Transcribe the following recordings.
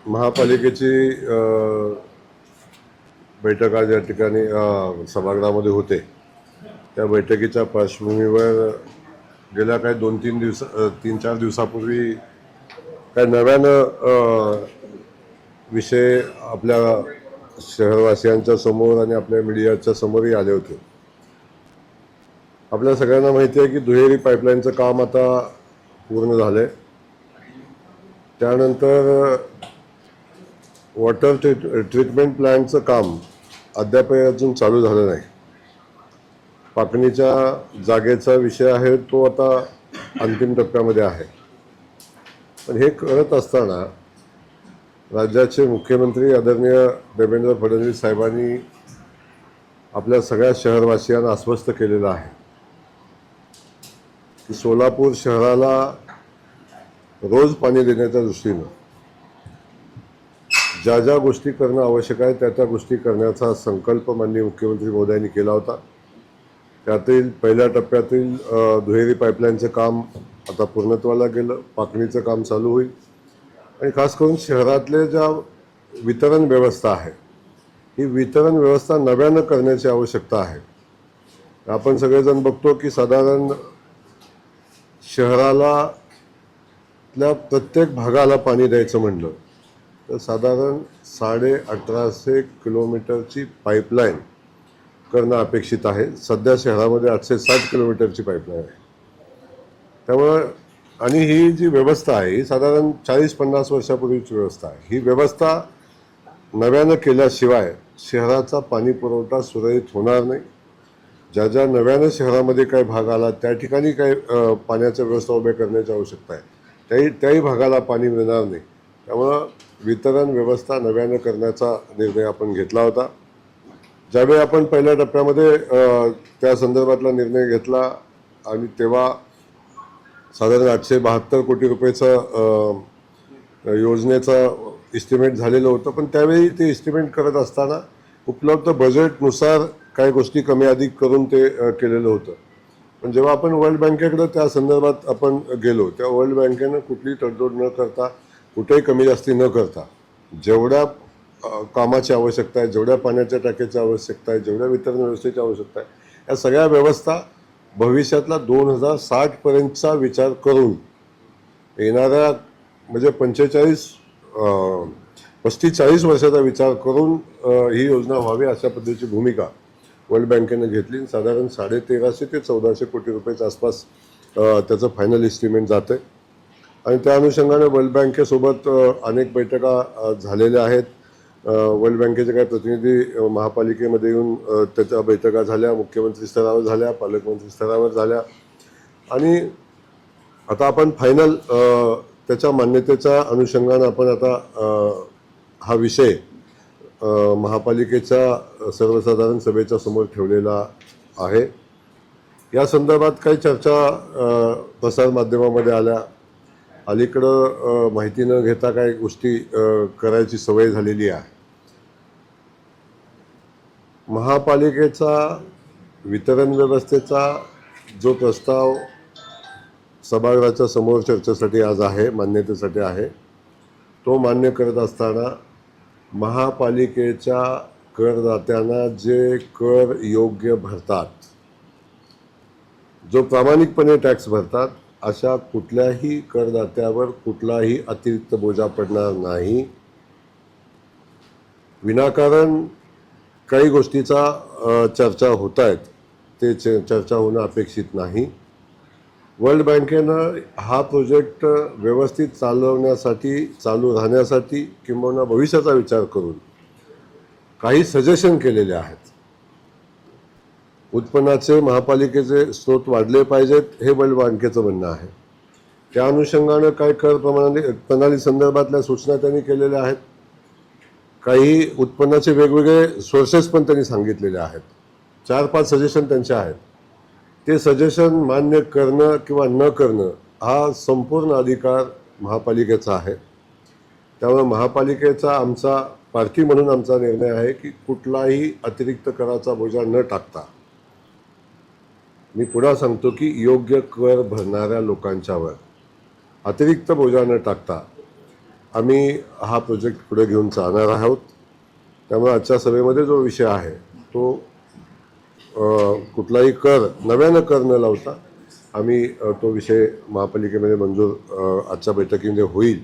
महापालिकेची बैठक आज या ठिकाणी सभागृहामध्ये होते. त्या बैठकीच्या पार्श्वभूमीवर गेल्या काही 3-4 दिवसापूर्वी काही नव्यानं विषय आपल्या शहरवासियांच्या समोर आणि आपल्या मीडियाच्या समोरही आले होते. आपल्या सगळ्यांना माहिती आहे की दुहेरी पाईपलाईनचं काम आता पूर्ण झालंय. त्यानंतर वॉटर ट्रीटमेंट प्लॅन्टचं काम अद्याप अजून चालू झालं नाही. पाकणीच्या जागेचा विषय आहे तो आता अंतिम टप्प्यामध्ये आहे. पण हे करत असताना राज्याचे मुख्यमंत्री आदरणीय देवेंद्र फडणवीस साहेबांनी आपल्या सगळ्या शहरवासियांना आश्वस्त केलेलं आहे की सोलापूर शहराला रोज पाणी देण्याच्या दृष्टीनं ज्या ज्या गोष्टी करणं आवश्यक आहे त्या गोष्टी करण्याचा संकल्प माननीय मुख्यमंत्री महोदयांनी केला होता. त्यातील पहिल्या टप्प्यातील दुहेरी पाईपलाईनचं काम आता पूर्णत्वाला गेलं. पाकणीचं काम चालू होईल आणि खास करून शहरातले ज्या वितरण व्यवस्था आहे ही वितरण व्यवस्था नव्यानं करण्याची आवश्यकता आहे. आपण सगळेजण बघतो की साधारण शहराला प्रत्येक भागाला पाणी द्यायचं म्हणलं तर साधारण 1850 किलोमीटरची पाईपलाईन करणं अपेक्षित आहे. सध्या शहरामध्ये 860 किलोमीटरची पाईपलाईन आहे. त्यामुळं आणि ही जी व्यवस्था आहे ही साधारण 40-50 वर्षापूर्वीची व्यवस्था आहे. ही व्यवस्था नव्यानं केल्याशिवाय शहराचा पाणी पुरवठा सुरळीत होणार नाही. ज्या ज्या नव्यानं शहरामध्ये काही भाग आला त्या ठिकाणी काही पाण्याच्या व्यवस्था उभ्या करण्याची आवश्यकता आहे. त्याही भागाला पाणी मिळणार नाही. त्यामुळं वितरण व्यवस्था नव्यानं करण्याचा निर्णय आपण घेतला होता. ज्यावेळी आपण पहिल्या टप्प्यामध्ये त्या संदर्भातला निर्णय घेतला आणि तेव्हा साधारण 872 कोटी रुपयेचं योजनेचं इस्टिमेट झालेलं होतं. पण त्यावेळी ते इस्टिमेट करत असताना उपलब्ध बजेटनुसार काही गोष्टी कमी अधिक करून ते केलेलं होतं. पण जेव्हा आपण वर्ल्ड बँकेकडं त्या संदर्भात आपण गेलो त्या वर्ल्ड बँकेनं कुठलीही तडजोड न करता कुठेही कमी जास्ती न करता जेवढ्या कामाची आवश्यकता आहे, जेवढ्या पाण्याच्या टाक्याची आवश्यकता आहे, जेवढ्या वितरण व्यवस्थेची आवश्यकता आहे या सगळ्या व्यवस्था भविष्यातला 2060 पर्यंतचा विचार करून येणाऱ्या म्हणजे 35-40 वर्षाचा विचार करून ही योजना व्हावी अशा पद्धतीची भूमिका वर्ल्ड बँकेनं घेतली. साधारण 1350 ते 1400 कोटी रुपयाच्या आसपास त्याचं फायनल इस्टिमेट जातं आहे आणि त्या अनुषंगाने वर्ल्ड बँकेसोबत अनेक बैठका झालेल्या आहेत. वर्ल्ड बँकेचे काही प्रतिनिधी महापालिकेमध्ये येऊन त्याच्या बैठका झाल्या, मुख्यमंत्री स्तरावर झाल्या, पालकमंत्री स्तरावर झाल्या आणि आता आपण फायनल त्याच्या मान्यतेच्या अनुषंगानं आपण आता हा विषय महापालिकेच्या सर्वसाधारण सभेच्या समोर ठेवलेला आहे. या संदर्भात काही चर्चा प्रसारमाध्यमामध्ये आल्या. अलीकडं माहिती न घेता काही गोष्टी करायची सवय झालेली आहे. महापालिकेचा वितरण व्यवस्थेचा जो प्रस्ताव सभागृहाच्या समोर चर्चेसाठी आज आहे, मान्यतेसाठी आहे, तो मान्य करत असताना महापालिकेच्या करदात्यांना जे कर योग्य भरतात, जो प्रामाणिकपणे टॅक्स भरतात अशा कुठल्याही करदात्यावर कुठलाही अतिरिक्त बोजा पडणार नाही. विनाकारण काही गोष्टीचा चर्चा होत आहेत ते चर्चा होणं अपेक्षित नाही. वर्ल्ड बँकेनं हा प्रोजेक्ट व्यवस्थित चालू राहण्यासाठी किंबहुना भविष्याचा विचार करून काही सजेशन केलेले आहेत. उत्पन्नाचे महापालिकेचे स्रोत वाढले पाहिजेत हे वर्ल्ड बँकेचं म्हणणं आहे. त्या अनुषंगानं काही कर प्रणाली संदर्भातल्या सूचना त्यांनी केलेल्या आहेत. काही उत्पन्नाचे वेगवेगळे सोर्सेस पण त्यांनी सांगितलेले आहेत. 4-5 सजेशन त्यांचे आहेत. ते सजेशन मान्य करणं किंवा न करणं हा संपूर्ण अधिकार महापालिकेचा आहे. त्यामुळे महापालिकेचा आमचा पार्टी म्हणून आमचा निर्णय आहे की कुठलाही अतिरिक्त कराचा बोजा न टाकता, मी पुन्हा सांगतो की योग्य कर भरणाऱ्या लोकांच्यावर अतिरिक्त बोजा न टाकता आम्ही हा प्रोजेक्ट पुढे घेऊन चालणार आहोत. त्यामुळे आजच्या सभेमध्ये जो विषय आहे तो कुठलाही कर नव्यानं कर न लावता आम्ही तो विषय महापालिकेमध्ये मंजूर आजच्या बैठकीमध्ये होईल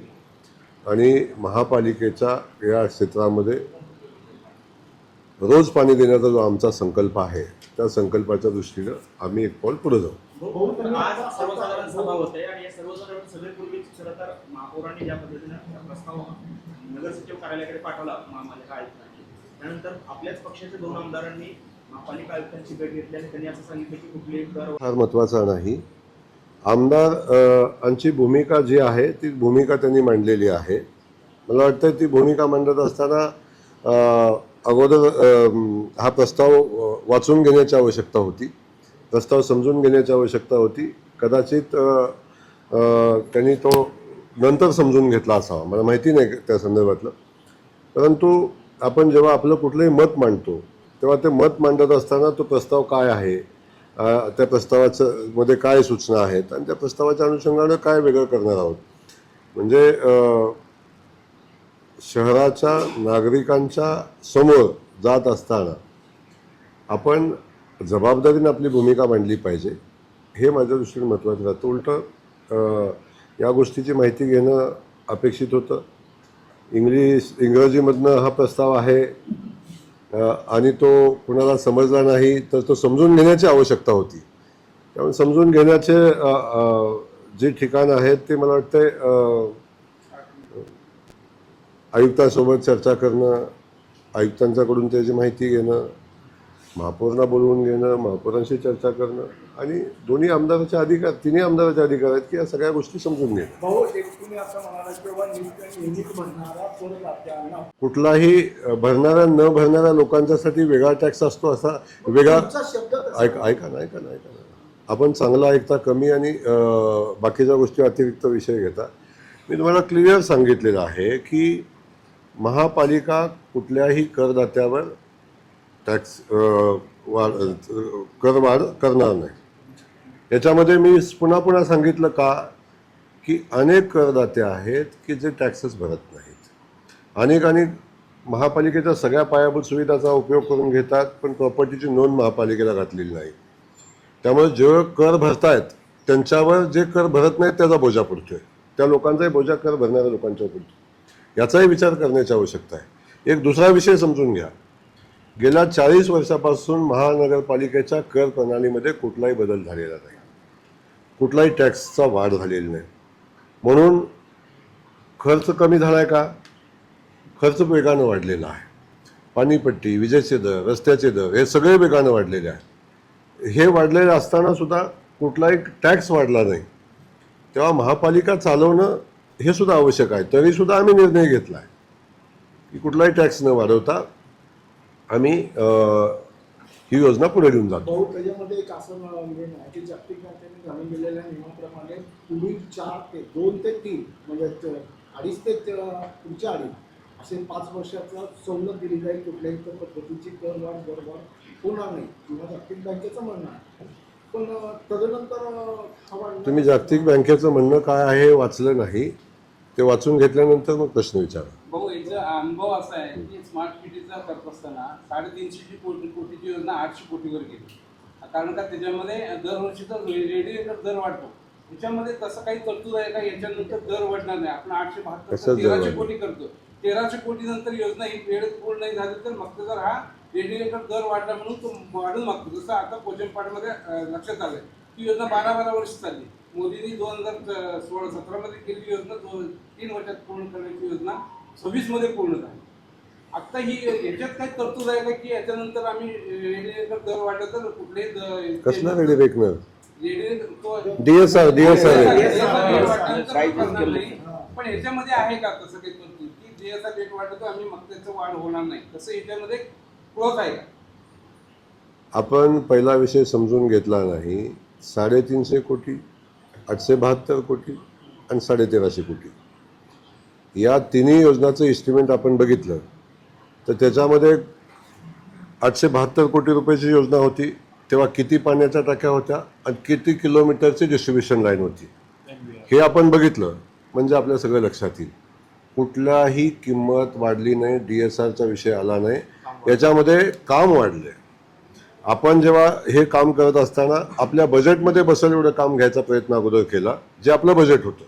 आणि महापालिकेच्या या क्षेत्रामध्ये रोज पाणी देण्याचा जो आमचा संकल्प आहे त्या संकल्पाच्या दृष्टीनं आम्ही एक पाऊल पुढे जाऊ. आज सर्वसाधारण सभा होते आणि या सर्वसाधारण सभेपूर्वीच खरं तर महापौरांनी ज्या पद्धतीनं प्रस्ताव नगरसचिव कार्यालयाकडे पाठवला महापालिका आयुक्तांनी, त्यानंतर आपल्याच पक्षाच्या 2 आमदारांनी महापालिका आयुक्तांची भेट घेतली आणि त्यांनी असं सांगितलं की कुठलेही कर फार महत्त्वाचा नाही. आमदारांची भूमिका जी आहे ती भूमिका त्यांनी मांडलेली आहे. मला वाटतं ती भूमिका मांडत असताना अगोदर हा प्रस्ताव वाचून घेण्याची आवश्यकता होती, प्रस्ताव समजून घेण्याची आवश्यकता होती. कदाचित त्यांनी तो नंतर समजून घेतला असावा, मला माहिती नाही त्या संदर्भातलं. परंतु आपण जेव्हा आपलं कुठलंही मत मांडतो तेव्हा ते मत मांडत असताना तो प्रस्ताव काय आहे, त्या प्रस्तावाचं मध्ये काय सूचना आहेत आणि त्या प्रस्तावाच्या अनुषंगानं काय वेगळं करणार आहोत. म्हणजे शहराच्या नागरिकांच्या समोर जात असताना आपण जबाबदारीने आपली भूमिका मांडली पाहिजे, हे माझ्या दृष्टीने महत्त्वाचं राहतं. उलटं या गोष्टीची माहिती घेणं अपेक्षित होतं. इंग्रजीमधनं हा प्रस्ताव आहे आणि तो कुणाला समजला नाही तर तो समजून घेण्याची आवश्यकता होती. त्यामुळे समजून घेण्याचे जे ठिकाण आहेत ते मला वाटतं आयुक्तांसोबत चर्चा करणं, आयुक्तांच्याकडून त्याची माहिती घेणं, महापौरांना बोलवून घेणं, महापौरांशी चर्चा करणं आणि तिन्ही आमदाराचे अधिकार आहेत की या सगळ्या गोष्टी समजून घेणं. कुठलाही भरणाऱ्या न भरणाऱ्या लोकांच्यासाठी वेगळा टॅक्स असतो असा वेगळा ऐका ना आपण चांगला ऐकता कमी आणि बाकीच्या गोष्टी अतिरिक्त विषय घेता. मी तुम्हाला क्लिअर सांगितलेलं आहे की महापालिका कुठल्याही करदात्यावर टॅक्स करवाढ करणार नाही. याच्यामध्ये मी पुन्हा सांगितलं का की अनेक करदाते आहेत की जे टॅक्सेस भरत नाहीत. अनेक महापालिकेच्या सगळ्या पायाभूत सुविधाचा उपयोग करून घेतात पण प्रॉपर्टीची नोंद महापालिकेला घातलेली नाही. त्यामुळे जे कर भरतायत त्यांच्यावर जे कर भरत नाहीत त्याचा बोजा पडतोय, त्या लोकांचाही बोजा कर भरणाऱ्या लोकांच्यावर पडतो. याचाही विचार करण्याची आवश्यकता आहे. एक दुसरा विषय समजून घ्या. गेल्या 40 वर्षापासून महानगरपालिकेच्या कर प्रणालीमध्ये कुठलाही बदल झालेला नाही, कुठलाही टॅक्सचा वाढ झालेली नाही. म्हणून खर्च कमी झाला आहे का? खर्च वेगानं वाढलेला आहे. पाणीपट्टी, विजेचे दर, रस्त्याचे दर हे सगळे वेगानं वाढलेले आहे. हे वाढलेले असताना सुद्धा कुठलाही टॅक्स वाढला नाही. तेव्हा महापालिका चालवणं हे सुद्धा आवश्यक आहे. तरीसुद्धा आम्ही निर्णय घेतला आहे की कुठलाही टॅक्स न वाढवता आम्ही ही योजना पुढे घेऊन जातो. त्याच्यामध्ये एक असं की जागतिक बँकेने घालून दिलेल्या नियमाप्रमाणे पुढील 2 ते 3 म्हणजे 2.5 ते पुढच्या 2.5 असे 5 वर्षाचा सवलत दिली जाईल. कुठल्याही पद्धतीची करवाढ दरवाढ होणार नाही किंवा जागतिक बँकेचं म्हणणं आहे. पण तदनंतर तुम्ही जागतिक बँकेचं म्हणणं काय आहे वाचलं नाही, ते वाचून घेतल्यानंतर मग प्रश्न विचारा. भाऊ याचा अनुभव असा आहे की स्मार्ट सिटीचा करत असताना 350 कोटीची योजना 800 कोटीवर गेली. कारण का त्याच्यामध्ये दरवर्षीचा रेडिएटर दर वाढतो. त्याच्यामध्ये तसं काही तरतूद आहे का याच्यानंतर दर वाढणार नाही? आपण 872 1300 कोटी करतो. 1300 कोटी नंतर योजना ही वेळेत पूर्ण नाही झाली तर मग जर हा रेडिएटर दर वाढला म्हणून तो वाढून मागतो. जसं आता पोचनपाडमध्ये लक्षात आलं की योजना 12 वर्ष चालली. मोदींनी 2016-17 मध्ये केलेली योजना 3 वर्षात पूर्ण करण्याची योजना 26 मध्ये पूर्ण झाली. आता ही याच्यात काही तरतूद आहे का की याच्यानंतर आम्ही रेडिएटर दर वाढला तर कुठलेही कसला रेडिएटर DSR DSR पण याच्यामध्ये आहे का तसं काही तरतूद की DSR रेट वाढलं तर आम्ही मग त्याचं वाढ होणार नाही, तसं याच्यामध्ये क्लोज आहे का? आपण पहिला विषय समजून घेतला नाही. 350 कोटी, 872 कोटी आणि 1350 कोटी या तिन्ही योजनाचं इस्टिमेट आपण बघितलं तर त्याच्यामध्ये 872 कोटी रुपयाची योजना होती. तेव्हा किती पाण्याच्या टाक्या होत्या आणि किती किलोमीटरची डिस्ट्रीब्युशन लाईन होती हे आपण बघितलं म्हणजे आपल्या सगळं लक्षात येईल. कुठलाही किंमत वाढली नाही, DSRचा विषय आला नाही, याच्यामध्ये काम वाढले. आपण जेव्हा हे काम करत असताना आपल्या बजेटमध्ये बसेल एवढं काम घ्यायचा प्रयत्न अगोदर केला, जे आपलं बजेट होतं.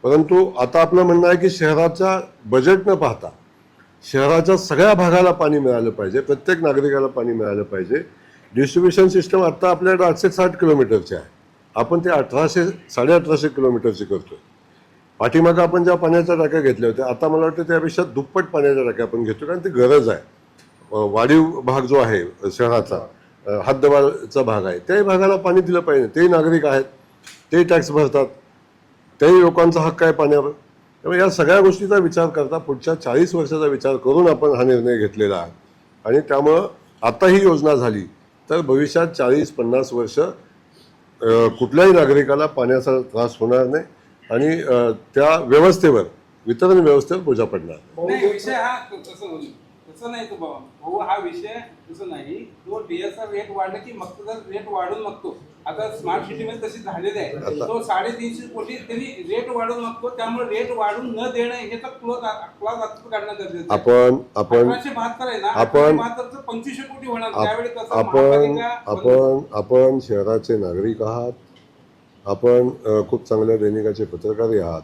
परंतु आता आपलं म्हणणं आहे की शहराचा बजेट न पाहता शहराच्या सगळ्या भागाला पाणी मिळालं पाहिजे, प्रत्येक नागरिकाला पाणी मिळालं पाहिजे. डिस्ट्रीब्युशन सिस्टम आत्ता आपल्याकडे 860 किलोमीटरचे आहे, आपण ते 1800-1850 किलोमीटरची करतोय. पाठीमागं आपण ज्या पाण्याच्या टाक्या घेतल्या होत्या, आता मला वाटतं त्यापेक्षा दुप्पट पाण्याच्या टाक्या आपण घेतो, कारण ती गरज आहे. वाढीव भाग जो आहे शहराचा, हद्दवाढचा भाग आहे, त्याही भागाला पाणी दिलं पाहिजे. तेही नागरिक आहेत, तेही टॅक्स भरतात, त्याही लोकांचा हक्क आहे पाण्यावर. त्यामुळे या सगळ्या गोष्टीचा विचार करता पुढच्या 40 वर्षाचा विचार करून आपण हा निर्णय घेतलेला आहे. आणि त्यामुळं आता ही योजना झाली तर भविष्यात 40-50 वर्ष कुठल्याही नागरिकाला पाण्याचा त्रास होणार नाही आणि त्या व्यवस्थेवर, वितरण व्यवस्थेवर बोजा पडणार नाही. नाही, विषय हा तसं नाही तो बाबा भाऊ, हा विषय तसं नाही. तो DSR रेट वाढला की मग जर रेट वाढून मागतो. आता स्मार्ट सिटी मध्ये तशी झालेली आहे. तो 350 कोटी त्यांनी रेट वाढून मागतो, त्यामुळे रेट वाढून न देणं याचा क्लॉज आता काढणं गरजेचं आहे. आपण 1872 आहे ना, आपण 1872 2500 कोटी होणार. त्यावेळी कसं महापालिका आपण शहराचे नागरिक आहात, आपण खूप चांगल्या दैनिकाचे पत्रकारही आहात.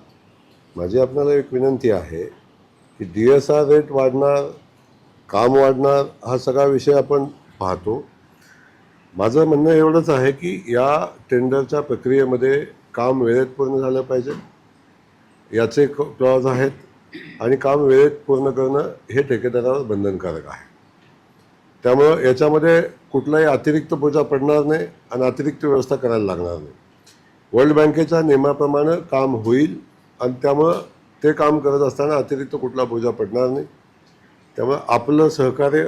माझी आपल्याला एक विनंती आहे की DSR रेट वाढणार, काम वाढणार, हा सगळा विषय आपण पाहतो. माझं म्हणणं एवढंच आहे की या टेंडरच्या प्रक्रियेमध्ये काम वेळेत पूर्ण झालं पाहिजे, याचे क्लॉज आहेत. आणि काम वेळेत पूर्ण करणं हे ठेकेदारावर बंधनकारक आहे. त्यामुळं याच्यामध्ये कुठलाही अतिरिक्त बोजा पडणार नाही आणि अतिरिक्त व्यवस्था करायला लागणार नाही. वर्ल्ड बँकेच्या नियमाप्रमाणे काम होईल आणि त्यामुळं ते काम करत असताना अतिरिक्त कुठला बोजा पडणार नाही. त्यामुळे आपलं सहकार्य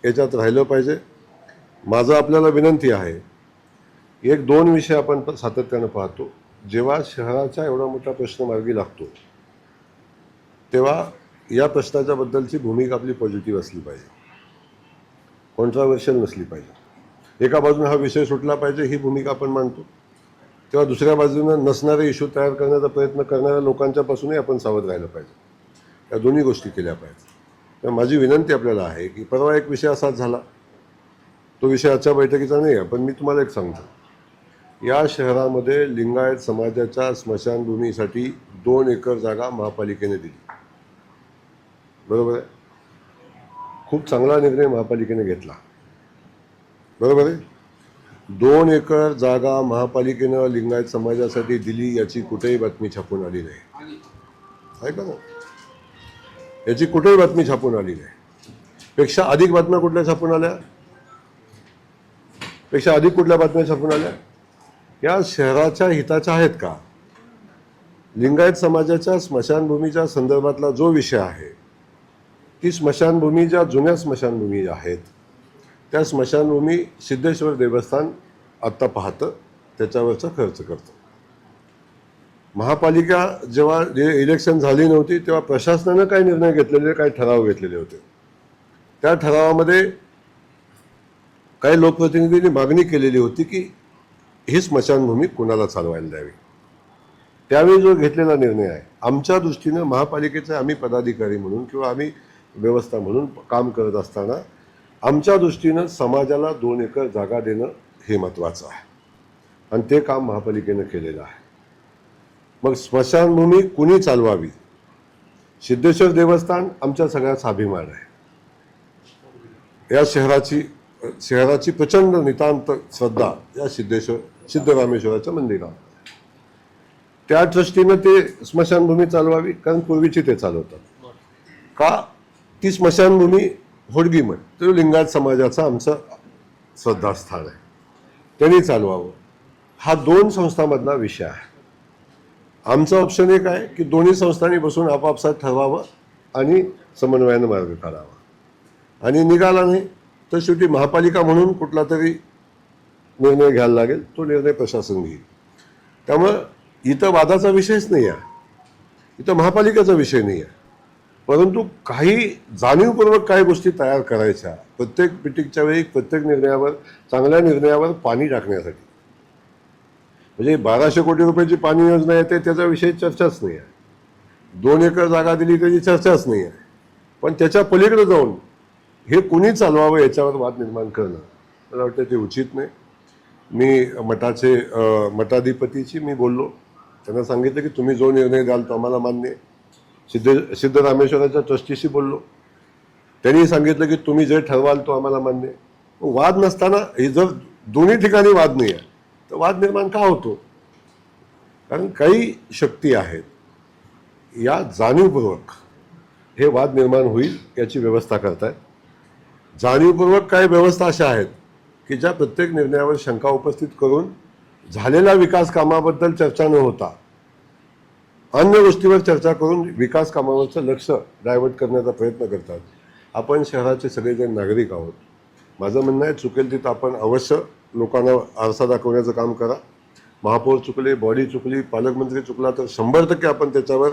याच्यात राहिलं पाहिजे. माझं आपल्याला विनंती आहे, 1-2 विषय आपण सातत्यानं पाहतो. जेव्हा शहराचा एवढा मोठा प्रश्न मार्गी लागतो तेव्हा या प्रश्नाच्या बद्दलची भूमिका आपली पॉझिटिव्ह असली पाहिजे, कॉन्ट्राव्हर्शियल नसली पाहिजे. एका बाजूने हा विषय सुटला पाहिजे ही भूमिका आपण मांडतो, तेव्हा दुसऱ्या बाजूनं नसणारे इश्यू तयार करण्याचा प्रयत्न करणाऱ्या लोकांच्यापासूनही आपण सावध राहिलं पाहिजे. या दोन्ही गोष्टी केल्या पाहिजेत. तर माझी विनंती आपल्याला आहे की परवा एक विषय असाच झाला, तो विषय आजच्या बैठकीचा नाही आहे, पण मी तुम्हाला एक सांगतो. या शहरामध्ये लिंगायत समाजाच्या स्मशानभूमीसाठी 2 एकर जागा महापालिकेने दिली. बरोबर आहे, खूप चांगला निर्णय महापालिकेने घेतला. बरोबर आहे, 2 एकर जागा महापालिकेनं लिंगायत समाजासाठी दिली, याची कुठेही बातमी छापून आली नाही. ऐका ना, याची कुठेही बातमी छापून आली नाही. पेक्षा अधिक बातम्या कुठल्या छापून आल्या, पेक्षा अधिक कुठल्या बातम्या छापून आल्या या शहराच्या हिताच्या आहेत का? लिंगायत समाजाच्या स्मशानभूमीच्या संदर्भातला जो विषय आहे, ती स्मशानभूमी ज्या जुन्या स्मशानभूमी आहेत त्या स्मशानभूमी सिद्धेश्वर देवस्थान आत्ता पाहतं, त्याच्यावरचा खर्च करतं. महापालिका जेव्हा इलेक्शन झाली नव्हती तेव्हा प्रशासनानं काय निर्णय घेतलेले, काय ठराव घेतलेले होते. त्या ठरावामध्ये काही लोकप्रतिनिधींनी मागणी केलेली होती की ही स्मशानभूमी कुणाला चालवायला द्यावी. त्यावेळी जो घेतलेला निर्णय आहे, आमच्या दृष्टीनं महापालिकेचे आम्ही पदाधिकारी म्हणून किंवा आम्ही व्यवस्था म्हणून काम करत असताना आमच्या दृष्टीनं समाजाला 2 एकर जागा देणं हे महत्त्वाचं आहे आणि ते काम महापालिकेनं केलेलं आहे. मग स्मशानभूमी कुणी चालवावी, सिद्धेश्वर देवस्थान आमच्या सगळ्याचा अभिमान आहे. या शहराची प्रचंड नितांत श्रद्धा या सिद्धरामेश्वराच्या मंदिरात. त्या दृष्टीनं ते स्मशानभूमी चालवावी, कारण पूर्वीची ते चालवतात. का ती स्मशानभूमी होडगीमठ तो लिंगायत समाजाचा आमचं श्रद्धास्थान आहे, त्यांनी चालवावं. हा 2 संस्थांमधला विषय आहे. आमचं ऑप्शन एक आहे की दोन्ही संस्थांनी बसून आपापसात ठरवावं आणि समन्वयानं मार्ग काढावा. आणि निघाला नाही तर शेवटी महापालिका म्हणून कुठला तरी निर्णय घ्यायला लागेल, तो निर्णय प्रशासन घेईल. त्यामुळं इथं वादाचा विषयच नाही आहे, इथं महापालिकेचा विषय नाही आहे. परंतु काही जाणीवपूर्वक काही गोष्टी तयार करायच्या, प्रत्येक मिटिंगच्या वेळी प्रत्येक निर्णयावर, चांगल्या निर्णयावर पाणी टाकण्यासाठी. म्हणजे 1200 कोटी रुपयाची पाणी योजना येते त्याचा विषय चर्चाच नाही आहे. 2 एकर जागा दिली त्याची चर्चाच नाही आहे. पण त्याच्या पलीकडे जाऊन हे कुणी चालवावं याच्यावर वाद निर्माण करणं मला वाटतं ते उचित नाही. मी मठाधिपतीची मी बोललो, त्यांना सांगितलं की तुम्ही जो निर्णय द्याल तो आम्हाला मान्य आहे. सिद्धरामेश्वराच्या ट्रस्टीशी बोललो, त्यांनी सांगितलं की तुम्ही जे ठरवाल तो आम्हाला मान्य आहे. वाद नसताना हे जर दोन्ही ठिकाणी वाद नाही आहे तर वाद निर्माण का होतो? कारण काही शक्ती आहेत या जाणीवपूर्वक हे वाद निर्माण होईल याची व्यवस्था करतायत. जाणीवपूर्वक काही व्यवस्था अशा आहेत की ज्या प्रत्येक निर्णयावर शंका उपस्थित करून झालेल्या विकास कामाबद्दल चर्चा न होता अन्य गोष्टीवर चर्चा करून विकास कामावरचं लक्ष डायव्हर्ट करण्याचा प्रयत्न करतात. आपण शहराचे सगळेजण नागरिक आहोत. माझं म्हणणं आहे चुकेल तिथं आपण अवश्य लोकांना आरसा दाखवण्याचं काम करा. महापौर चुकले, बॉडी चुकली, पालकमंत्री चुकला तर 100% आपण त्याच्यावर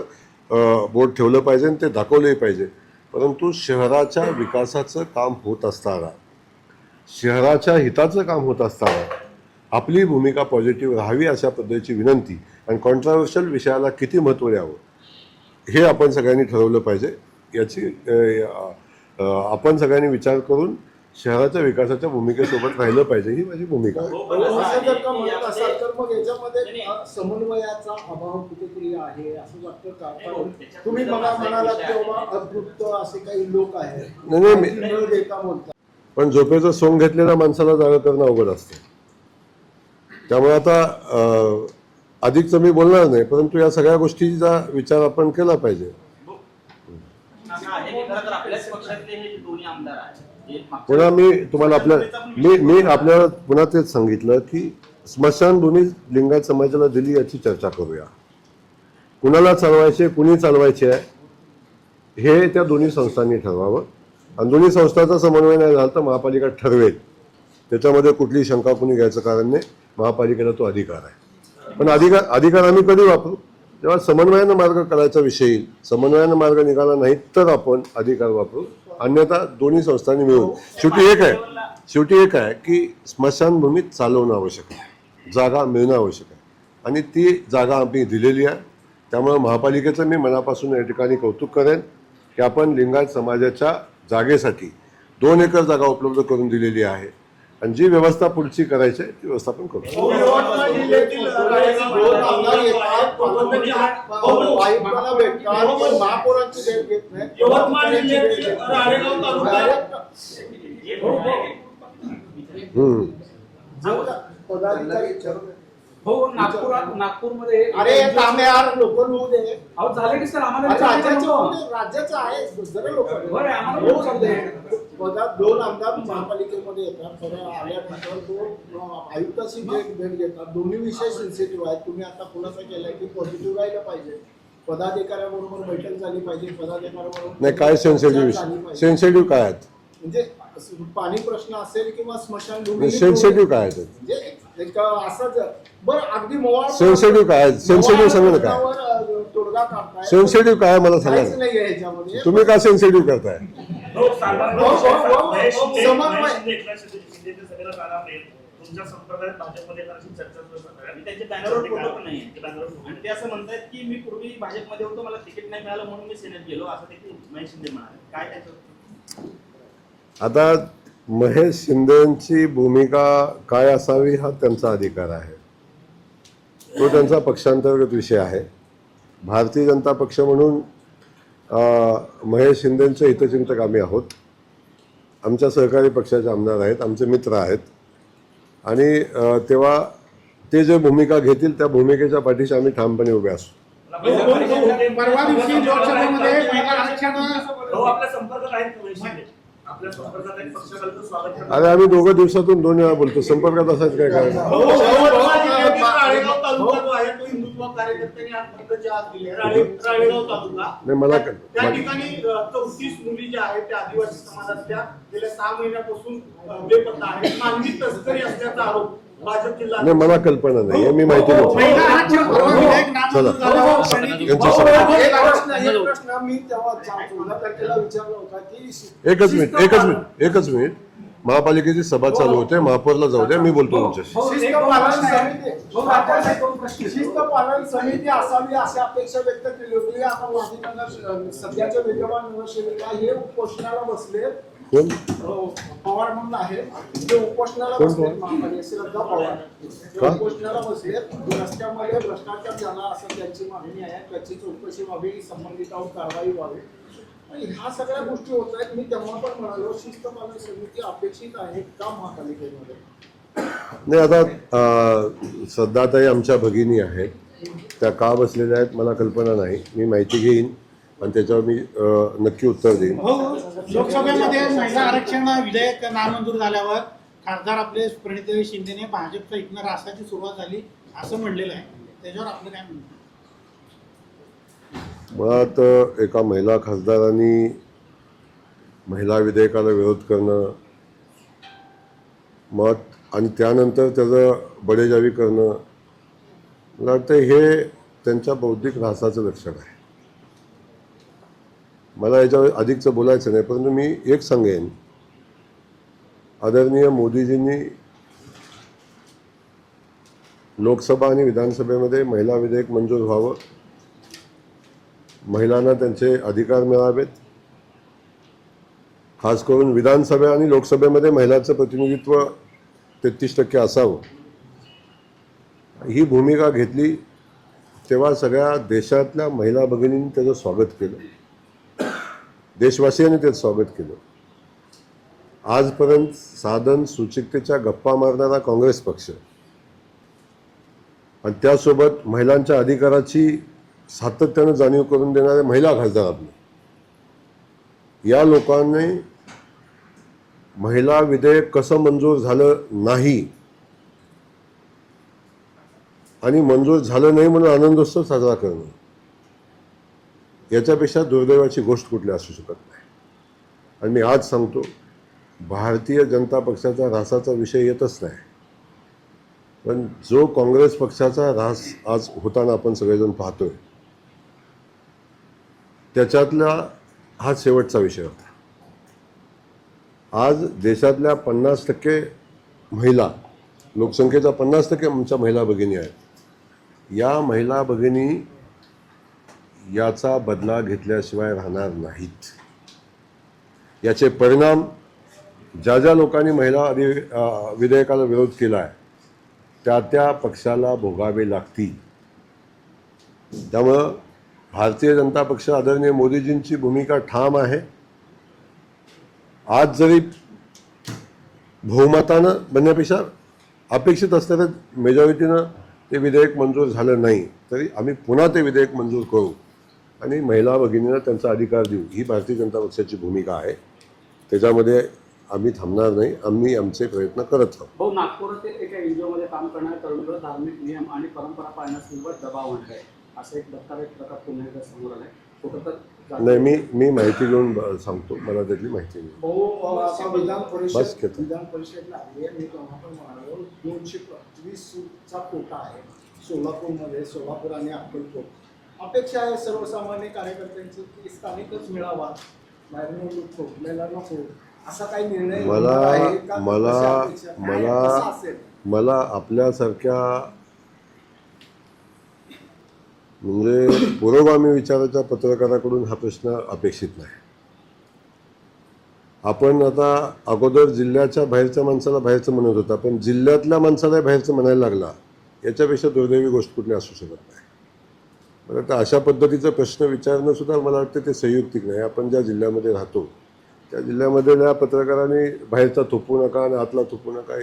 बोट ठेवलं पाहिजे आणि ते दाखवलंही पाहिजे. परंतु शहराच्या विकासाचं काम होत असताना, शहराच्या हिताचं काम होत असताना आपली भूमिका पॉझिटिव्ह राहावी अशा पद्धतीची विनंती आणि कॉन्ट्राव्हर्शियल विषयाला किती महत्त्व द्यावं हे आपण सगळ्यांनी ठरवलं पाहिजे. याची आपण सगळ्यांनी विचार करून शहराच्या विकासाच्या भूमिकेसोबत राहिलं पाहिजे ही माझी भूमिका आहे. असं जर का म्हणत असाल तर मग याच्यामध्ये समन्वयाचा अभाव कुठेतरी आहे असं वाटतं का? कारण तुम्ही मला म्हणालात की बाबा अद्भुत असे काही लोक आहेत न देता बोलतात. पण झोपेचं सोंग घेतलेल्या माणसाला जागा करणं अवघड असतं. त्यामुळे आता अधिकचं मी बोलणार नाही, परंतु या सगळ्या गोष्टीचा विचार आपण केला पाहिजे. आपल्याच पक्षातले हे दोन्ही आमदार आहेत. पुन्हा मी तुम्हाला मी आपल्याला पुन्हा तेच सांगितलं की स्मशानभूमी लिंगायत समाजाला दिली याची चर्चा करूया. कुणाला चालवायचे, कुणी चालवायचे आहे हे त्या दोन्ही संस्थांनी ठरवावं. आणि दोन्ही संस्थांचा समन्वय नाही झाला तर महापालिका ठरवेल. त्याच्यामध्ये कुठली शंका कुणी घ्यायचं कारण नाही. महापालिकेला तो अधिकार आहे. पण अधिकार आम्ही कधी वापरू? जेव्हा समन्वयानं मार्ग करायचा विषय येईल. समन्वयानं मार्ग निघाला नाही तर आपण अधिकार वापरू. अन्यथा दोन्ही संस्थांनी मिळून शेवटी एक आहे की स्मशानभूमीत चालवणं आवश्यक आहे, जागा मिळणं आवश्यक आहे आणि ती जागा आम्ही दिलेली आहे. त्यामुळे महापालिकेचं मी मनापासून या ठिकाणी कौतुक करेन की आपण लिंगायत समाजाच्या जागेसाठी 2 एकर जागा उपलब्ध करून दिलेली आहे आणि जी व्यवस्था पुढची करायची आहे ती व्यवस्था पण करू. हो नागपूरमध्ये अरे काम यार लोक होऊ दे. अहो झाले की सर आम्हाला राज्याचं आहे जरा लोक पदात 2 आमदार महापालिकेमध्ये येतात. खरं आल्यानंतर 2 आयुक्ताची भेट घेतात. दोन्ही विषय सेन्सिटिव्ह आहेत. तुम्ही आता खुलासा केलाय की पॉझिटिव्ह राहिलं पाहिजे, पदाधिकाऱ्याबरोबर बैठक झाली पाहिजे, पदाधिकाऱ्याबरोबर नाही. काय सेन्सिटिव्ह काय आहेत म्हणजे पाणी प्रश्न असेल किंवा स्मशानभूमी सेन्सिटिव्ह काय आहेत म्हणजे एक असं बरं अगदी मोवाळ सेन्सिटिव्ह काय आहेत? सेन्सिटिव्ह सांगा ना काय तोडगा काढताय. सेन्सिटिव्ह काय मला सांगा काहीच ना. नाही आहे ह्याच्यामध्ये. तुम्ही का सेन्सिटिव्ह करताय? तुमच्या संपर्कात भाजपमध्ये चर्चा आणि त्यांच्या बॅनरवर फोटो पण नाही आणि ते असं म्हणतात की मी पूर्वी भाजपमध्ये होतो, मला तिकीट नाही मिळालं म्हणून मी सेनेत गेलो असं देखील महेश शिंदे म्हणाले. काय त्याचं? आता महेश शिंदेची भूमिका काय असावी हा त्यांचा अधिकार आहे. तो त्यांचा पक्षांतर्गत विषय आहे. भारतीय जनता पक्ष म्हणून महेश शिंदेचे हितचिंतक आम्ही आहोत. आमच्या सहकारी पक्षाचे आमदार आहेत, आमचे मित्र आहेत आणि तेव्हा ते जे भूमिका घेतील त्या भूमिकेच्या पाठीशी आम्ही ठामपणे उभे असू. परवा दिवशी लोकसभेमध्ये आपल्या संपर्कात आहेत. अरे आम्ही दोघं दिवसातून 2 वेळा बोलतो. संपर्कात असायचं काय कारण? नाही मला त्या ठिकाणी 34 मुली ज्या आहेत त्या आदिवासी समाजातल्या गेल्या 6 महिन्यापासून बेपत्ता आहेत. मानवी तस्करी असल्याचा आरोप भाजप जिल्हा. नाही मला कल्पना नाही, मी माहिती नव्हती. चला प्रश्न मी तेव्हा 14 तारखेला विचारला होता की एकच मिनिट महापालिकेची सभा चालू होते, महापौरला जाऊ द्या, मी बोलतो तुमच्याशी. शिस्त पालन समिती असावी अशी अपेक्षा व्यक्त केली होती. आपण वाहिनीनगर सध्याच्या विद्यमान नगरसेविका हे उपोषणाला बसले. कोण? पवार म्हणून आहे ते उपोषणाला बसले. श्रद्धा पवार ते उपोषणाला बसले. रस्त्यामध्ये भ्रष्टाचार झाला असं त्यांची मागणी आहे. त्याची चौकशी व्हावी, संबंधितांवर कारवाई व्हावी. ह्या सगळ्या गोष्टी होत आहेत. मी तेव्हा पण म्हणालो शिस्त पालन समिती अपेक्षित आहे का महापालिकेमध्ये? नाही, आता श्रद्धाताई आमच्या भगिनी आहेत, त्या का बसलेल्या आहेत मला कल्पना नाही. मी माहिती घेईन आणि त्याच्यावर मी नक्की उत्तर देईन. हो, लोकसभेमध्ये महिला आरक्षण विधेयक नामंजूर झाल्यावर खासदार आपले प्रणितीताई शिंदेने भाजपच्या इथनं रासाची सुरुवात झाली असं म्हणलेलं आहे. त्याच्यावर आपलं काय म्हणणं? मुळात एका महिला खासदारांनी महिला विधेयकाला विरोध करणं, मत आणि त्यानंतर त्याचं बडेजावी करणं, मला वाटतं हे त्यांच्या बौद्धिक ऱ्हासाचं लक्षण आहे. मला याच्यावर अधिकचं बोलायचं नाही, परंतु मी एक सांगेन, आदरणीय मोदीजींनी लोकसभा आणि विधानसभेमध्ये महिला विधेयक मंजूर व्हावं, महिलांना त्यांचे अधिकार मिळावेत, खास करून विधानसभा आणि लोकसभेमध्ये महिलांचं प्रतिनिधित्व 33% असावं, ही भूमिका घेतली. तेव्हा सगळ्या देशातल्या महिला भगिनींनी त्याचं स्वागत केलं, देशवासियांनी त्याचं स्वागत केलं. आजपर्यंत साधन सुचिकतेच्या गप्पा मारणारा काँग्रेस पक्ष आणि त्यासोबत महिलांच्या अधिकाराची सातत्यानं जाणीव करून देणारे महिला खासदार आपले, या लोकांनी महिला विधेयक कसं मंजूर झालं नाही आणि मंजूर झालं नाही म्हणून आनंदोत्सव साजरा करणं, याच्यापेक्षा दुर्दैवाची गोष्ट कुठली असू शकत नाही. आणि मी आज सांगतो, भारतीय जनता पक्षाचा ऱ्हासाचा विषय येतच नाही, पण जो काँग्रेस पक्षाचा ऱ्हास आज होताना आपण सगळेजण पाहतोय, त्याच्यातला हा शेवटचा विषय होता. आज देशातल्या 50% महिला, लोकसंख्येच्या 50% आमच्या महिला भगिनी आहेत. या महिला भगिनी याचा बदला घेतल्याशिवाय राहणार नाहीत. याचे परिणाम ज्या ज्या लोकांनी महिला विधेयकाला विरोध केला आहे त्या त्या पक्षाला भोगावे लागतील. त्यामुळं भारतीय जनता पक्ष, आदरणीय मोदीजींची भूमिका ठाम आहे. आज जरी बहुमतानं बनण्यापेक्षा अपेक्षित असणाऱ्या मेजॉरिटीनं ते विधेयक मंजूर झालं नाही, तरी आम्ही पुन्हा ते विधेयक मंजूर करू आणि महिला भगिनींना त्यांचा अधिकार देऊ, ही भारतीय जनता पक्षाची भूमिका आहे. त्याच्यामध्ये आम्ही थांबणार नाही, आम्ही आमचे प्रयत्न करत आहोत. भाऊ, नागपुरातील एका एनजीओमध्ये काम करणाऱ्या तरुणांवर धार्मिक नियम आणि परंपरा पाळण्यासंदर्भात दबाव आणलाय, असं एक धक्कादायक प्रकार पुन्हा एकदा समोर आलाय. कुठं तर नाही, मी माहिती घेऊन सांगतो, मला त्यातली माहिती नाही. आता विधान बस घेतो. परिषदला आली आहे. मी तेव्हा पण म्हणालो 225चा कोटा आहे सोलापूरमध्ये, सोलापूर आणि अक्कलकोट. अपेक्षा आहे सर्वसामान्य कार्यकर्त्यांची की स्थानिकच मिळावा, बाहेरून ठोकलेला नको, असा काही निर्णय आहे का? मला मला आपल्यासारख्या म्हणजे पुरोगामी विचाराच्या पत्रकाराकडून हा प्रश्न अपेक्षित नाही. आपण आता अगोदर जिल्ह्याच्या बाहेरच्या माणसाला बाहेरचं म्हणत होता, पण जिल्ह्यातल्या माणसाला बाहेरचं म्हणायला लागला, याच्यापेक्षा दुर्दैवी गोष्ट कुठली असू शकत नाही. मला वाटतं अशा पद्धतीचा प्रश्न विचारणं सुद्धा मला वाटतं ते संयुक्तिक नाही. आपण ज्या जिल्ह्यामध्ये राहतो त्या जिल्ह्यामधल्या पत्रकारांनी बाहेरचा थोपू नका आणि आतला थोपू नका.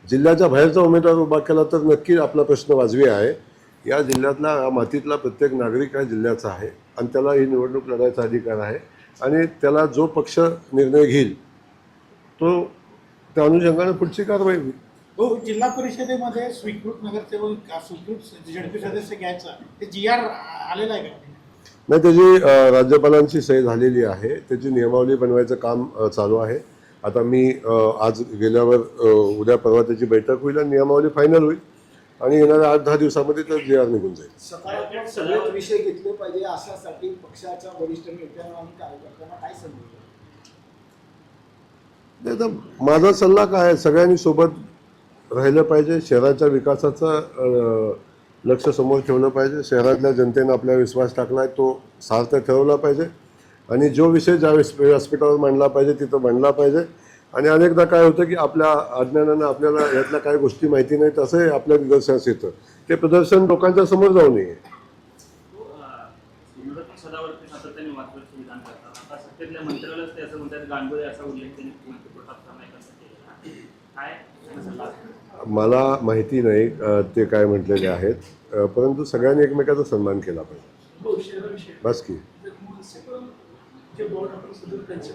जिल्ह्याच्या बाहेरचा उमेदवार उभा केला तर नक्की आपला प्रश्न वाजवी आहे. या जिल्ह्यातला, मातीतला प्रत्येक नागरिक हा जिल्ह्याचा आहे आणि त्याला ही निवडणूक लढायचा अधिकार आहे आणि त्याला जो पक्ष निर्णय घेईल तो त्या अनुषंगाने पुढची कारवाई होईल. हो, जिल्हा परिषदेमध्ये स्वीकृत नगरसेवक, स्वीकृत झडपी सदस्य घ्यायचा, ते GR आलेला आहे का? नाही, त्याची राज्यपालांची सही झालेली आहे, त्याची नियमावली बनवायचं काम चालू आहे. आता मी आज गेल्यावर उद्या परवा त्याची बैठक होईल आणि नियमावली फायनल होईल आणि येणाऱ्या 8-10 दिवसामध्ये तर GR निघून जाईल. सकारात्मक सगळे विषय घेतले पाहिजे अशासाठी पक्षाच्या वरिष्ठ नेत्यांना आणि कार्यकर्त्यांना काय संदेश? नाही तर माझा सल्ला काय आहे, सगळ्यांनी सोबत राहिलं पाहिजे. शहराच्या विकासाचं लक्ष समोर ठेवलं पाहिजे. शहरातल्या जनतेनं आपला विश्वास टाकला आहे तो सार्थ ठरवला पाहिजे आणि जो विषय ज्या व्यासपीठावर मांडला पाहिजे तिथं मांडला पाहिजे. आणि अनेकदा काय होतं की आपल्या अज्ञानानं आपल्याला यातल्या काही गोष्टी माहिती नाहीत असंही आपल्या निदर्शनास येतं. ते प्रदर्शन लोकांच्या समोर जाऊ नये. विरोधक पण सदावरती सातत्याने वादग्रस्त विधान करतात. आता सत्तेतल्या मंत्र्यालाच ते असं म्हणतात गांगुळे असा उल्लेख त्यांनी मंत्रिपदात करण्याकरता केलेला काय सल्ला असेल? मला माहिती नाही ते काय म्हटलेले आहेत, परंतु सगळ्यांनी एकमेकाचा सन्मान केला पाहिजे. बस की जे बोर्ड आपण सदर त्यांचे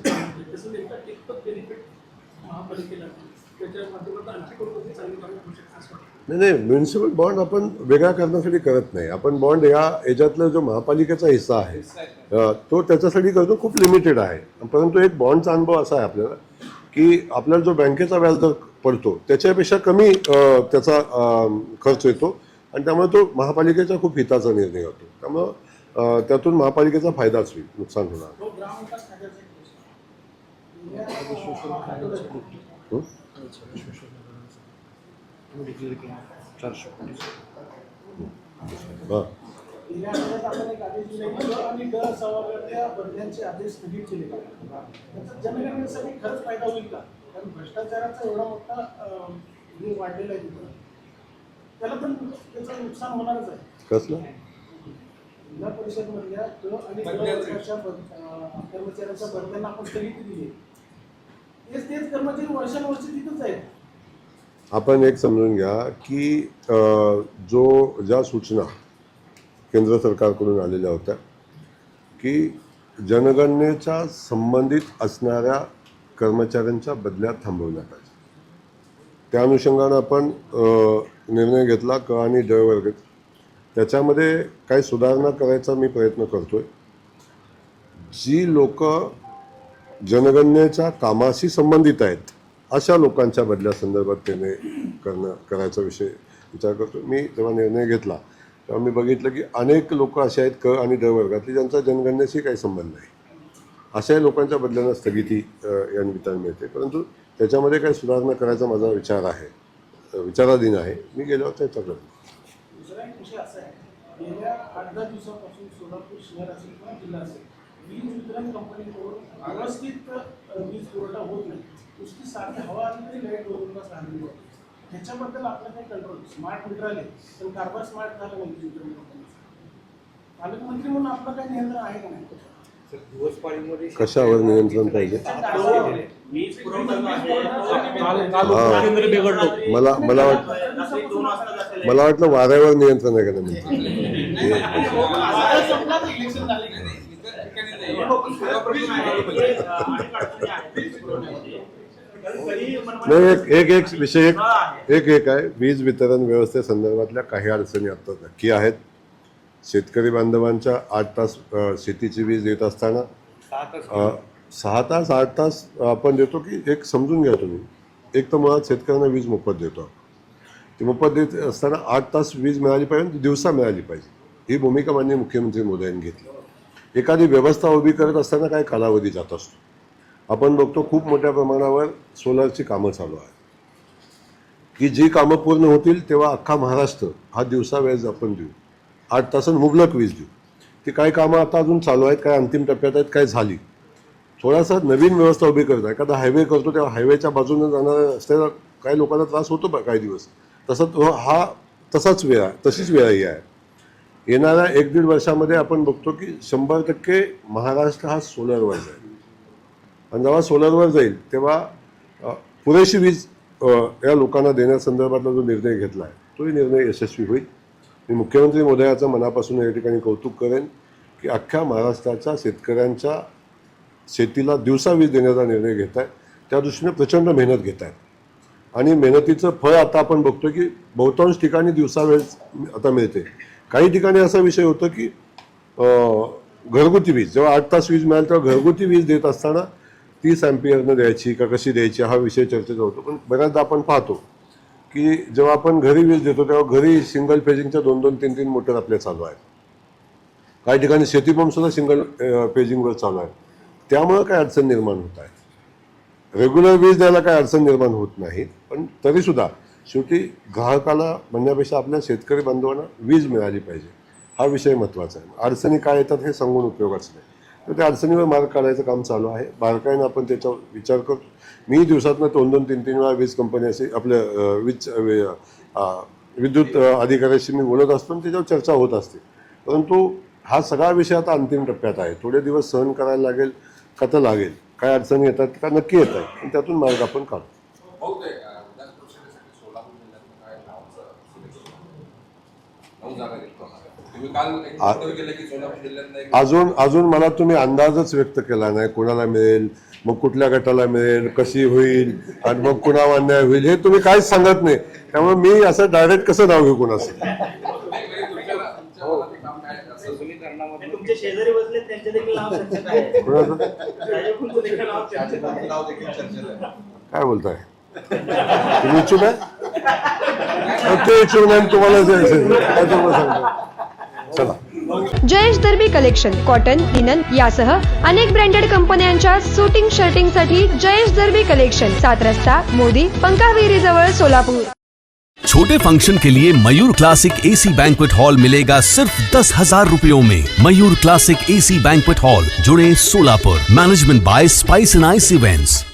तसं एकपत बेनिफिट महापालिकेला त्याच्या माध्यमातून आणखी कोणती चांगली कामं होऊ शकतात असं वाटतं? नाही म्युन्सिपल बॉन्ड आपण वेगळा करण्यासाठी करत नाही. आपण बॉन्ड याच्यातला जो महापालिकेचा हिस्सा आहे तो त्याच्यासाठी करतो, खूप लिमिटेड आहे. परंतु एक बॉन्डचा अनुभव असा आहे आपल्याला की आपल्याला जो बँकेचा व्याजदर पडतो त्याच्यापेक्षा कमी त्याचा खर्च येतो आणि त्यामुळे तो महापालिकेच्या खूप हिताचा निर्णय होतो. त्यामुळं त्यातून महापालिकेचा फायदाच होईल, नुकसान होणार. तो ग्रामविकास खात्याचा एक प्रश्न. हं? हां गेल्या आठवड्यात आपण एक आदेश दिले की ड आणि ड सभागृहातल्या बदल्यांचे आदेश स्थगित केले का? त्याचा जनगणनेसाठी खरंच फायदा होईल का? कारण भ्रष्टाचाराचा एवढा मोठा हे वाढलेला आहे तिथं, त्याला पण त्याचं नुकसान होणारच आहे. कसलं? जिल्हा परिषदमधल्या ड आणि ड वर्गाच्या कर्मचाऱ्यांच्या बदल्यांना आपण स्थगिती दिली. तेच कर्मचारी वर्षानुवर्षे तिथंच आहेत. आपण एक समजून घ्या की ज्या सूचना केंद्र सरकारकडून आलेल्या होत्या की जनगणनेच्या संबंधित असणाऱ्या कर्मचाऱ्यांच्या बदल्या थांबवल्या पाहिजे, त्या अनुषंगानं आपण निर्णय घेतला क आणि ड वर्ग. त्याच्यामध्ये काही सुधारणा करायचा मी प्रयत्न करतोय. जी लोक जनगणनेच्या कामाशी संबंधित आहेत अशा लोकांच्या बदल्यासंदर्भात त्याने करायचा विषय विचार करतो. मी जेव्हा निर्णय घेतला तेव्हा मी बघितलं की अनेक लोक असे आहेत क आणि ड वर्गातली ज्यांचा जनगणनेशी काही संबंध नाही. अशाही लोकांच्या बदल्यांना स्थगिती या निमित्ताने मिळते. परंतु त्याच्यामध्ये काही सुधारणा करायचा माझा विचार आहे, विचाराधीन आहे. मी गेल्यावर चर्चा करतो. दुसरा एक विषय असा आहे, गेल्या 8-10 दिवसापासून सोलापूर शहर असेल किंवा जिल्हा असेल, वीज वितरण कंपनीकडून व्यवस्थित वीज पुरवठा होत नाही. नुसती साधी हवा आली तरी लाईट वरूनच राहिली होती. ह्याच्याबद्दल आपलं काही कंट्रोल, स्मार्ट मीटर आले पण कारभार स्मार्ट झाला नाही वीज वितरण कंपनीचा. पालकमंत्री म्हणून आपलं काही नियंत्रण आहे का नाही? कशावर नियंत्रण पाहिजे? वीज पुरवठा जो आहे रात्री 2 वाजता जाते. मला वाटलं वाऱ्यावर नियंत्रण आहे का नाही. इलेक्शन झाले की नाही? नाही, एक विषय एक आहे. वीज वितरण व्यवस्थेसंदर्भातल्या काही अडचणी आता नक्की आहेत. शेतकरी बांधवांच्या 8 तास शेतीची वीज देत असताना 6 तास 8 तास आपण देतो की एक समजून घ्या तुम्ही. एक तर मुळात शेतकऱ्यांना वीज मोफत देतो. ती मोफत देत असताना 8 तास वीज मिळाली पाहिजे, दिवसा मिळाली पाहिजे. ही भूमिका माननीय मुख्यमंत्री मोदयांनी घेतली. एखादी व्यवस्था उभी करत असताना काय कालावधी जात असतो. आपण बघतो खूप मोठ्या प्रमाणावर सोलारची कामं चालू आहेत की जी कामं पूर्ण होतील तेव्हा अख्खा महाराष्ट्र हा दिवसा वेळ आपण देऊ, 8 तासांत मुबलक वीज देऊ. ती काही कामं आता अजून चालू आहेत, काय अंतिम टप्प्यात आहेत, काय झाली. थोडासा नवीन व्यवस्था उभी करता. एखादा हायवे करतो तेव्हा हायवेच्या बाजूने जाणाऱ्या रस्त्याला काही लोकांना त्रास होतो काही दिवस. तसाच वेळ आहे, तशीच वेळही आहे. येणाऱ्या 1-1.5 वर्षामध्ये आपण बघतो की 100% महाराष्ट्र हा सोलरवर जाईल. आणि जेव्हा सोलरवर जाईल तेव्हा पुरेशी वीज या लोकांना देण्यासंदर्भातला जो निर्णय घेतला आहे तोही निर्णय यशस्वी होईल. मी मुख्यमंत्री महोदयाचं मनापासून या ठिकाणी कौतुक करेन की अख्ख्या महाराष्ट्राच्या शेतकऱ्यांच्या शेतीला दिवसा वीज देण्याचा निर्णय घेत आहे. त्या दृष्टीने प्रचंड मेहनत घेत आहेत आणि मेहनतीचं फळ आता आपण बघतो की बहुतांश ठिकाणी दिवसा वेळ आता मिळते. काही ठिकाणी असा विषय होतो की घरगुती वीज जेव्हा 8 तास वीज मिळाली तेव्हा घरगुती वीज देत असताना 30 अँपियरनं द्यायची का कशी द्यायची हा विषय चर्चेचा होतो. पण बऱ्याचदा आपण पाहतो की जेव्हा आपण घरी वीज देतो तेव्हा घरी सिंगल फेजिंगच्या 2-2, 3-3 मोटर आपल्या चालू आहेत. काही ठिकाणी शेतीपंपसुद्धा सिंगल फेजिंगवर चालू आहे. त्यामुळं काय अडचण निर्माण होत आहे. रेग्युलर वीज द्यायला काही अडचण निर्माण होत नाही, पण तरीसुद्धा शेवटी ग्राहकाला म्हणण्यापेक्षा आपल्या शेतकरी बांधवांना वीज मिळाली पाहिजे, हा विषय महत्त्वाचा आहे. अडचणी काय येतात हे सांगून उपयोगाच नाही. तर त्या अडचणीवर मार्ग काढायचं काम चालू आहे. बारकाईनं आपण त्याच्यावर विचार करतो. मी दिवसातनं 2-2, 3-3 वेळा वीज कंपन्याशी आपल्या विद्युत अधिकाऱ्याशी मी बोलत असतो आणि त्याच्यावर चर्चा होत असते. परंतु हा सगळा विषय आता अंतिम टप्प्यात आहे. थोडे दिवस सहन करायला लागेल का तर लागेल. काय अडचणी येतात का नक्की येत आहे, आणि त्यातून मार्ग आपण काढतो. अजून मला तुम्ही अंदाजच व्यक्त केला नाही कोणाला मिळेल, मग कुठल्या गटाला मिळेल, कशी होईल आणि मग कुणावर अन्याय होईल हे तुम्ही काहीच सांगत नाही. त्यामुळे मी असं डायरेक्ट कसं नाव घेऊ कोणाचं. तुमचे शेजारी बसले त्यांचे देखील नाव चर्चेत आहे. कोणाचं राजापूरचं देखील नाव चर्चेत आहे. काय बोलताय तुम्ही? इच्छुक आहे ते इच्छुक नाही तुम्हाला सांगतो. चला. जयेश दर्बी कलेक्शन कॉटन, लिनन यासह अनेक ब्रँडेड कंपन्यांच्या सुटिंग शर्टिंगसाठी जयेश दर्बी कलेक्शन, 7 रस्ता मोदी, पंकाविरी जवळ, सोलापूर. छोटे फंक्शन के लिए Mayur classic AC banquet hall मिलेगा सिर्फ 10,000 रुपयों में। Mayur classic AC banquet hall, जुड़े, Solapur. Management by spice and ice events.